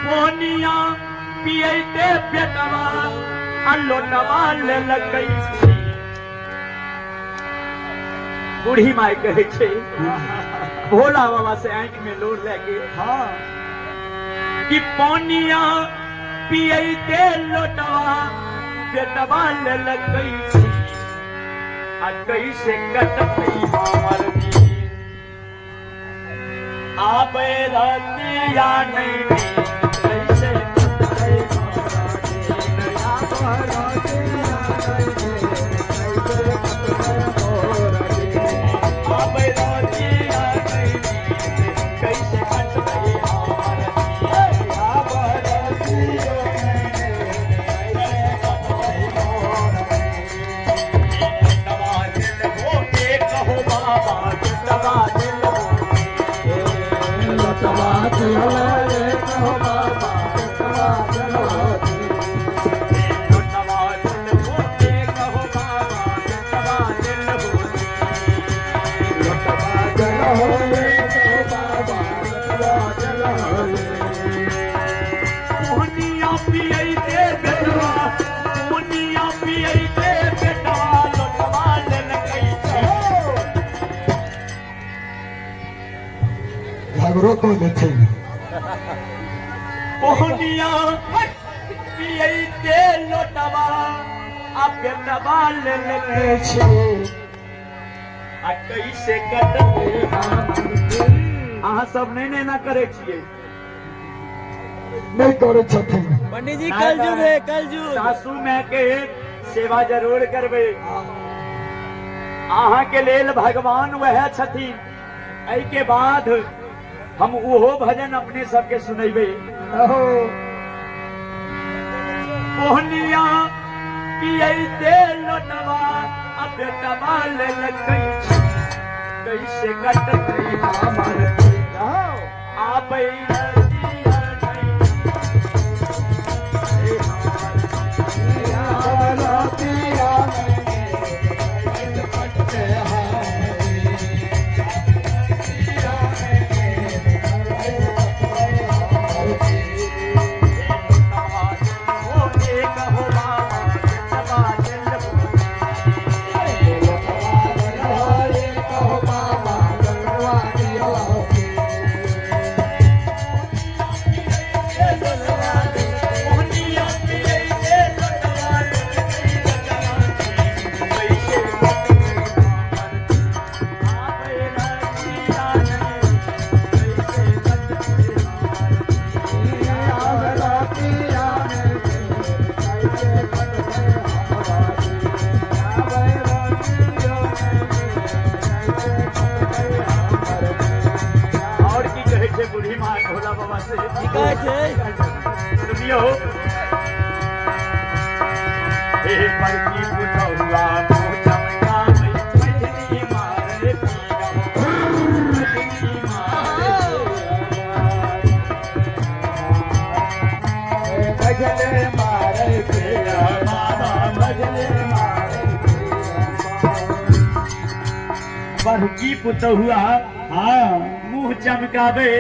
पोनिया पियते बेटवा लोटवा ले लगई। बूढ़ी माई कहे छे भोला बाबा से आंख में लोर लेके कि पोनिया पियते लोटवा बेटवा ले लगई। आ कैसे कटती हमर दी आबे रतिया नहीं कैसे कटती आबे रतिया नहीं कैसे कटती हमर दी आबे रतिया को देखे पोहनिया पियते लोटवा आ बेटवा ले लेके छे आ कैसे कटते अहाँ सब नहीं ना करे छिए नहीं करे छथिन पंडित जी। कलयुग है कलयुग। सासू में के सेवा जरूर करबे अहाँ के लेल भगवान वह छथिन। एहि के बाद हम ओहो भजन अपने सबके सुनेबे। पोहनिया पियते लोटवा आ बेटवा ले लगई। कैसे कटती हमर आबे रतिया सुनियो बड़की बुढ़ौआ चमका मछली मारे मछली मारे बड़की पुतहुआ मुंह चमकावे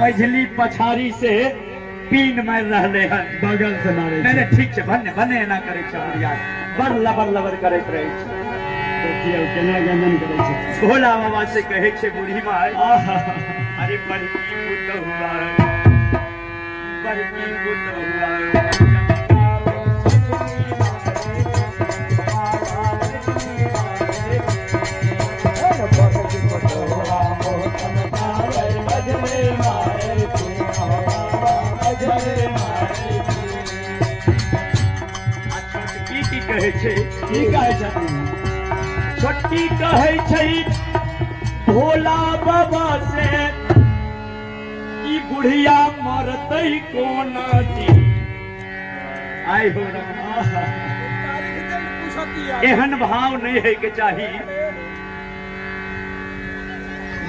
मझली पछाड़ी से पीन मार रहे हैं बगल से मारे नहीं ठीक है भन्ने भन्ने ना करे छबड़िया बड़ लबर लबर करैत रहे छै तो किया केना गंदन करे छै। भोला बाबा से कहे छे बूढ़ी माई अरे बड़की पुतहुआ कहे छे की कहे छथिन छोटकी कहे छै भोला बाबा से ई बुढ़िया मरतै कोना दी आई हो एहन भाव नहीं है के चाही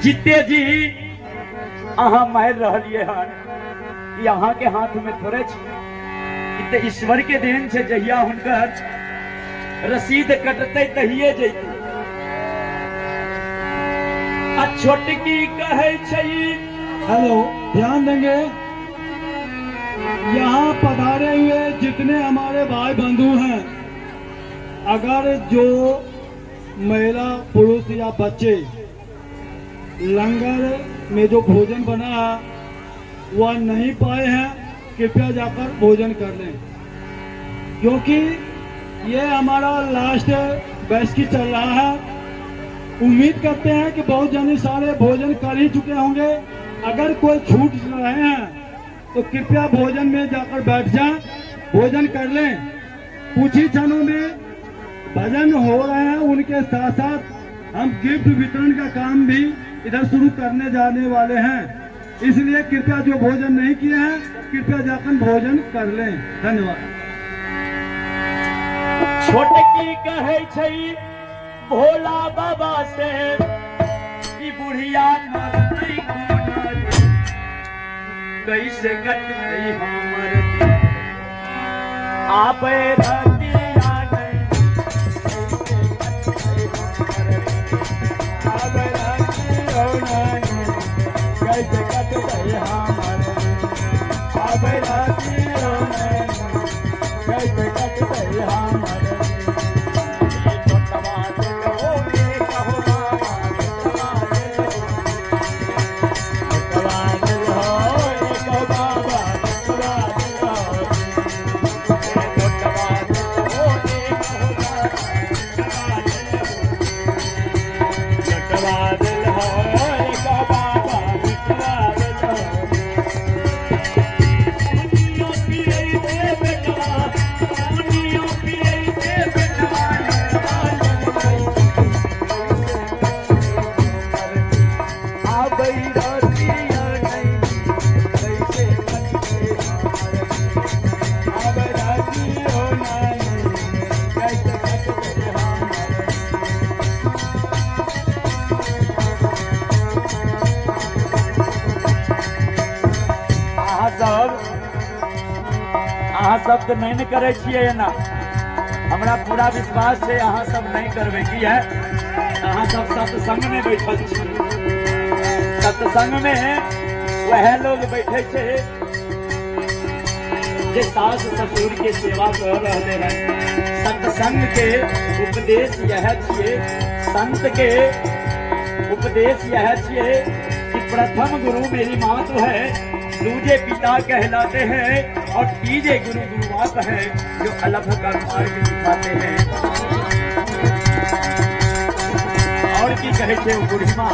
जीते जी अहाँ मार रहलिए हन यहाँ के हाथ में थोड़े छे ईश्वर के देन से जहिया हुनकर रसीद कटते तहिए जैते छोटकी कहे छै हेलो ध्यान देंगे यहाँ पधारे हुए जितने हमारे भाई बंधु हैं, अगर जो महिला पुरुष या बच्चे लंगर में जो भोजन बना है वह नहीं पाए हैं, कृपया जाकर भोजन कर लें, क्योंकि ये हमारा लास्ट बैच की चल रहा है। उम्मीद करते हैं कि बहुत जने सारे भोजन कर ही चुके होंगे। अगर कोई छूट रहे हैं तो कृपया भोजन में जाकर बैठ जाएं, भोजन कर लें। कुछ ही क्षणों में भजन हो रहे हैं, उनके साथ साथ हम गिफ्ट वितरण का काम भी इधर शुरू करने जाने वाले हैं। इसलिए कृपया जो भोजन नहीं किए हैं कृपया जाकर भोजन कर लें। धन्यवाद। छोटकी कहे छै भोला बाबा से ई बुढ़िया नरती कोन कैसे कट गई हमर आबे रतिया नहीं आबे रतिया नहीं कैसे कट गई हमर आबे रतिया नहीं कैसे कट गई हमर अहाँ सब तो नहीं करे छिए ना, हमरा पूरा विश्वास है अहाँ सब नहीं करबे की है। अहाँ सब सत्संग में बैठल छी, सत्संग में वह लोग बैठे छे जे सास ससुर के सेवा कर रहे हैं। सत्संग के उपदेश यह छिए, संत के उपदेश यह छिए कि प्रथम गुरु मेरी माँ तो है, दूजे पिता कहलाते हैं और तीजे गुरु गुरुवात है जो अलग का मार्ग दिखाते हैं। और की कहे थे बुढ़ी माँ